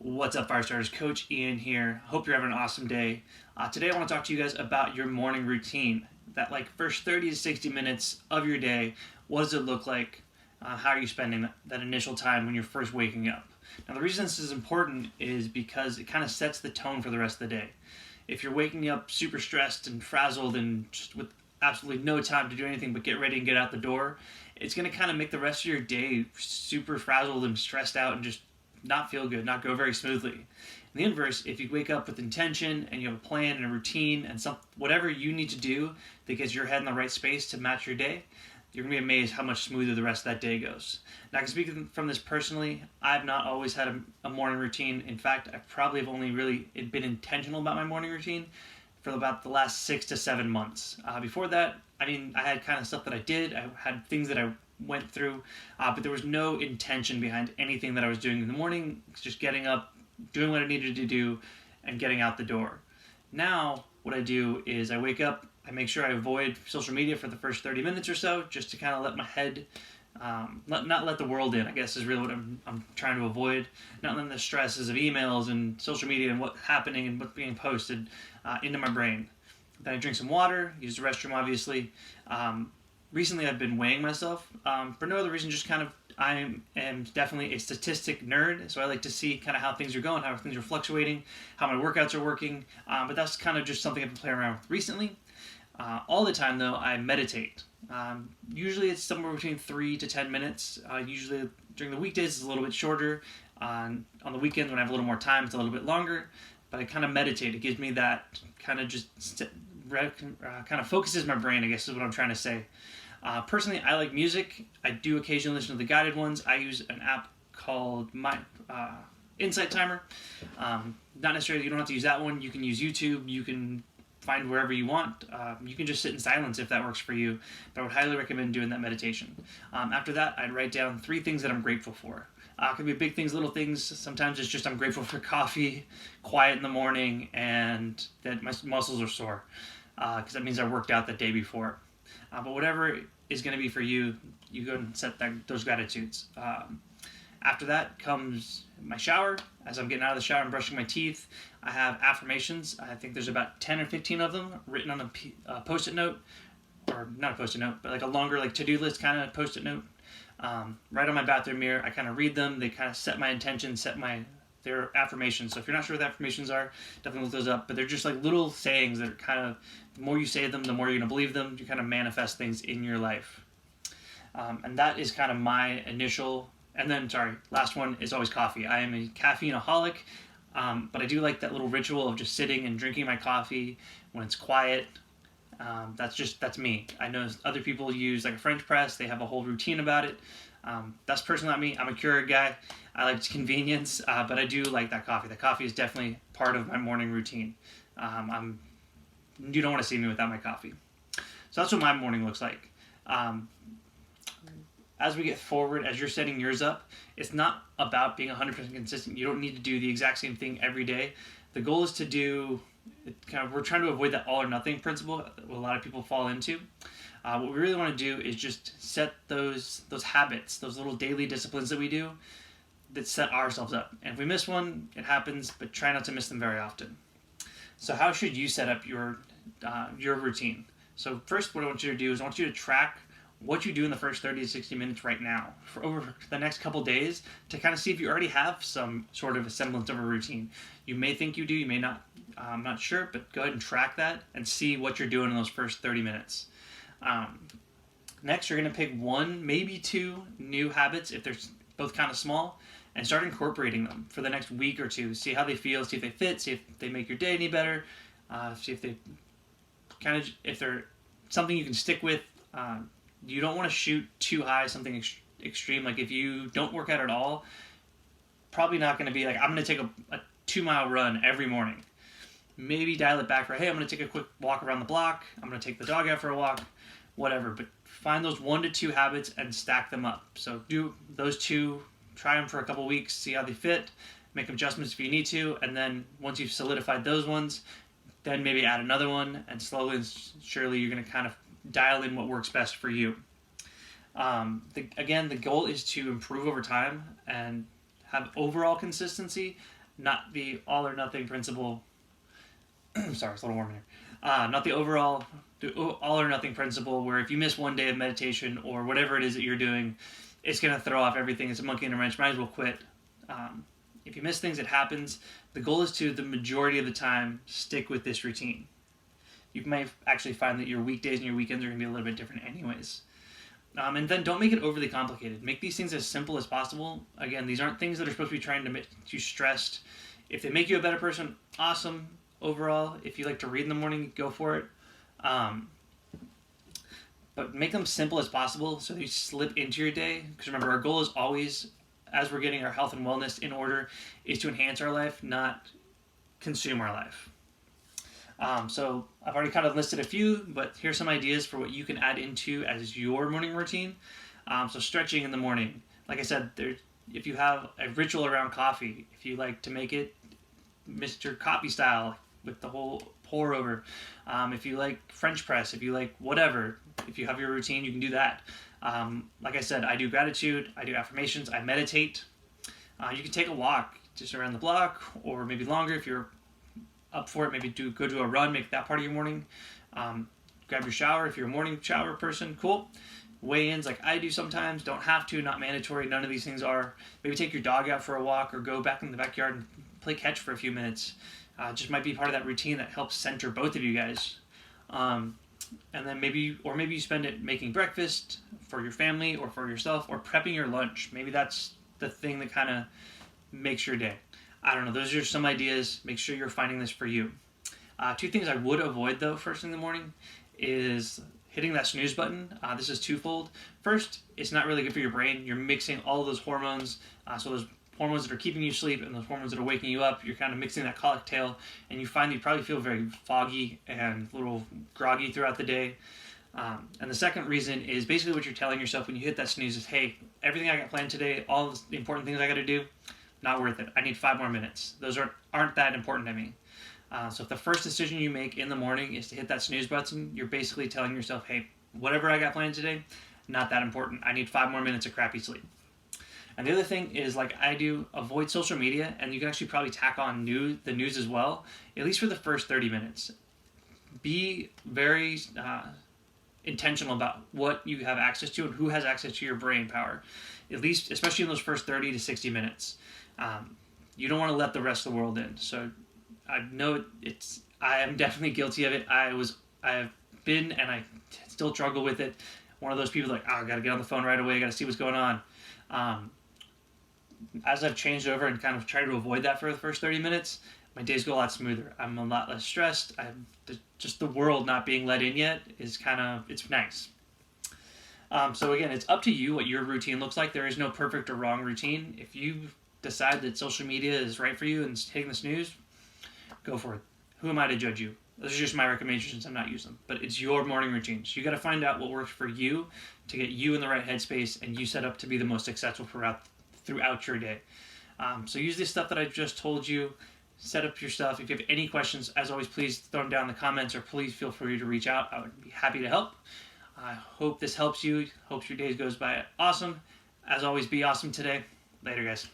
What's up, Firestarters? Coach Ian here. Hope you're having an awesome day. Today, I want to talk to you guys about your morning routine. That first 30 to 60 minutes of your day. What does it look like? How are you spending that initial time when you're first waking up? Now, the reason this is important is because it kind of sets the tone for the rest of the day. If you're waking up super stressed and frazzled and just with absolutely no time to do anything but get ready and get out the door, it's going to kind of make the rest of your day super frazzled and stressed out and just not feel good, not go very smoothly. In the inverse, if you wake up with intention and you have a plan and a routine and whatever you need to do that gets your head in the right space to match your day, you're going to be amazed how much smoother the rest of that day goes. Now, I can speak from this personally. I've not always had a morning routine. In fact, I probably have only really been intentional about my morning routine for about the last 6 to 7 months. Before that, I had kind of stuff that I did. I had things that I went through, but there was no intention behind anything that I was doing in the morning. Just getting up, doing what I needed to do, and getting out the door. Now, what I do is I wake up, I make sure I avoid social media for the first 30 minutes or so, just to kind of let my head, not let the world in, I guess is really what I'm trying to avoid. Not letting the stresses of emails and social media and what's happening and what's being posted into my brain. Then I drink some water, use the restroom obviously. Recently I've been weighing myself for no other reason, just kind of I am definitely a statistic nerd, so I like to see kind of how things are going, how things are fluctuating, how my workouts are working, but that's kind of just something I've been playing around with recently. All the time though, I meditate. Usually it's somewhere between 3 to 10 minutes. Usually during the weekdays it's a little bit shorter. On the weekends when I have a little more time it's a little bit longer, but I kind of meditate. It gives me that kind of kind of focuses my brain, I guess is what I'm trying to say. Personally, I like music. I do occasionally listen to the guided ones. I use an app called My Insight Timer. Not necessarily, you don't have to use that one. You can use YouTube. You can find wherever you want. You can just sit in silence if that works for you. But I would highly recommend doing that meditation. After that, I'd write down 3 things that I'm grateful for. It could be big things, little things. Sometimes it's just I'm grateful for coffee, quiet in the morning, and that my muscles are sore. Because that means I worked out the day before. But whatever is going to be for you, you go and set those gratitudes. After that comes my shower. As I'm getting out of the shower and brushing my teeth, I have affirmations. I think there's about 10 or 15 of them written on a Post-it note, or not a Post-it note, but a longer to-do list kind of Post-it note. Right on my bathroom mirror, I kind of read them. They kind of set my intention, their affirmations. So if you're not sure what the affirmations are, definitely look those up. But they're just little sayings that are kind of, the more you say them, the more you're going to believe them. You kind of manifest things in your life. And that is kind of my initial, and then, last one is always coffee. I am a caffeine-aholic, but I do like that little ritual of just sitting and drinking my coffee when it's quiet. That's me. I know other people use a French press. They have a whole routine about it. That's personally not me. I'm a Keurig guy. I like convenience, but I do like that coffee. The coffee is definitely part of my morning routine. You don't want to see me without my coffee. So that's what my morning looks like. As we get forward, as you're setting yours up, it's not about being 100% consistent. You don't need to do the exact same thing every day. The goal is to do, we're trying to avoid that all or nothing principle that a lot of people fall into. What we really want to do is just set those habits, those little daily disciplines that we do that set ourselves up. And if we miss one, it happens, but try not to miss them very often. So how should you set up your routine? So first, what I want you to do is I want you to track what you do in the first 30 to 60 minutes right now for over the next couple days to kind of see if you already have some sort of a semblance of a routine. You may think you do, you may not. I'm not sure, but go ahead and track that and see what you're doing in those first 30 minutes. Next, you're going to pick 1, maybe 2 new habits if they're both kind of small, and start incorporating them for the next week or 2. See how they feel, see if they fit, see if they make your day any better, see if they if they're something you can stick with. You don't want to shoot too high, something extreme. If you don't work out at all, probably not going to be I'm going to take a 2-mile run every morning. Maybe dial it back for, hey, I'm going to take a quick walk around the block. I'm going to take the dog out for a walk, whatever. But find those 1 to 2 habits and stack them up. So do those 2, try them for a couple weeks, see how they fit, make adjustments if you need to, and then once you've solidified those ones, then maybe add another one, and slowly and surely you're going to kind of dial in what works best for you. The goal is to improve over time and have overall consistency not the all or nothing principle. Sorry, it's a little warm here. Not the overall, the all or nothing principle where if you miss one day of meditation or whatever it is that you're doing, it's going to throw off everything. It's a monkey in a wrench. Might as well quit. If you miss things, it happens. The goal is to, the majority of the time, stick with this routine. You might actually find that your weekdays and your weekends are going to be a little bit different anyways. And then don't make it overly complicated. Make these things as simple as possible. Again, these aren't things that are supposed to be trying to make you stressed. If they make you a better person, awesome. Overall, if you like to read in the morning, go for it. But make them simple as possible so you slip into your day. Because remember, our goal is always, as we're getting our health and wellness in order, is to enhance our life, not consume our life. So I've already kind of listed a few, but here's some ideas for what you can add into as your morning routine. So stretching in the morning. Like I said, if you have a ritual around coffee, if you like to make it Mr. Coffee style with the whole pour over, if you like French press, if you like whatever, if you have your routine, you can do that. Like I said, I do gratitude, I do affirmations, I meditate. You can take a walk just around the block or maybe longer if you're up for it. Maybe go to a run, make that part of your morning. Grab your shower if you're a morning shower person, cool. Weigh-ins like I do sometimes, don't have to, not mandatory, none of these things are. Maybe take your dog out for a walk or go back in the backyard and play catch for a few minutes. Just might be part of that routine that helps center both of you guys. And then maybe you spend it making breakfast for your family or for yourself or prepping your lunch. Maybe that's the thing that kind of makes your day. I don't know. Those are some ideas. Make sure you're finding this for you. Two things I would avoid, though, first thing in the morning is hitting that snooze button. This is twofold. First, it's not really good for your brain. You're mixing all of those hormones. So those hormones that are keeping you asleep and those hormones that are waking you up, you're kind of mixing that cocktail, and you find that you probably feel very foggy and a little groggy throughout the day. And the second reason is basically what you're telling yourself when you hit that snooze is, hey, everything I got planned today, all the important things I got to do, not worth it. I need 5 more minutes. Those aren't that important to me. So if the first decision you make in the morning is to hit that snooze button, you're basically telling yourself, hey, whatever I got planned today, not that important. I need 5 more minutes of crappy sleep. And the other thing is, like I do, avoid social media, and you can actually probably tack on the news as well, at least for the first 30 minutes. Be very intentional about what you have access to and who has access to your brain power, at least, especially in those first 30 to 60 minutes. You don't want to let the rest of the world in. So I know I am definitely guilty of it. I have been, and I still struggle with it. One of those people like, I got to get on the phone right away. I got to see what's going on. As I've changed over and kind of tried to avoid that for the first 30 minutes, my days go a lot smoother. I'm a lot less stressed. Just the world not being let in yet is it's nice. So again, it's up to you what your routine looks like. There is no perfect or wrong routine. If you decide that social media is right for you and hitting the snooze, go for it. Who am I to judge you? Those are just my recommendations. I'm not using them. But it's your morning routine. So you got to find out what works for you to get you in the right headspace and you set up to be the most successful throughout your day. So use this stuff that I just told you. Set up your stuff. If you have any questions, as always, please throw them down in the comments or please feel free to reach out. I would be happy to help. I hope this helps you. Hope your day goes by awesome. As always, be awesome today. Later, guys.